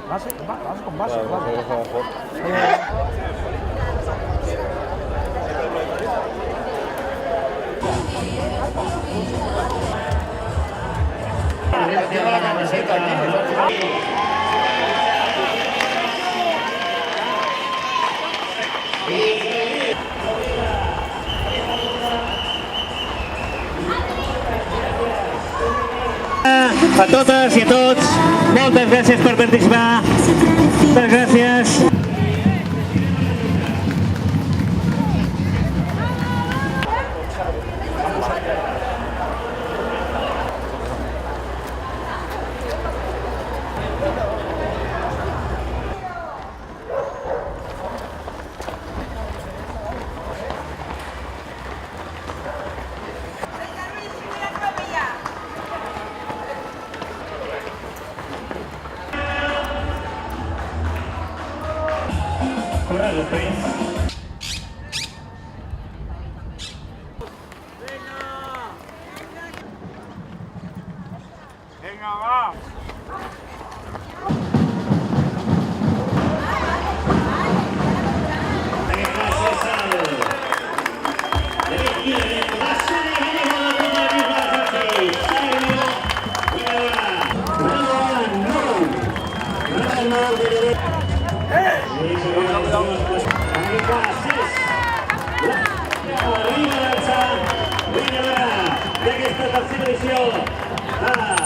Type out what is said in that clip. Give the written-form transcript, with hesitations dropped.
Base con base, Claro, claro. eso es mejor. Lleva la camiseta aquí. A totes i a tots, moltes gràcies per participar. Moltes gràcies. Correcte, Prince. Venga, va. Arriba l'alça, vinga, d'aquesta tercera edició.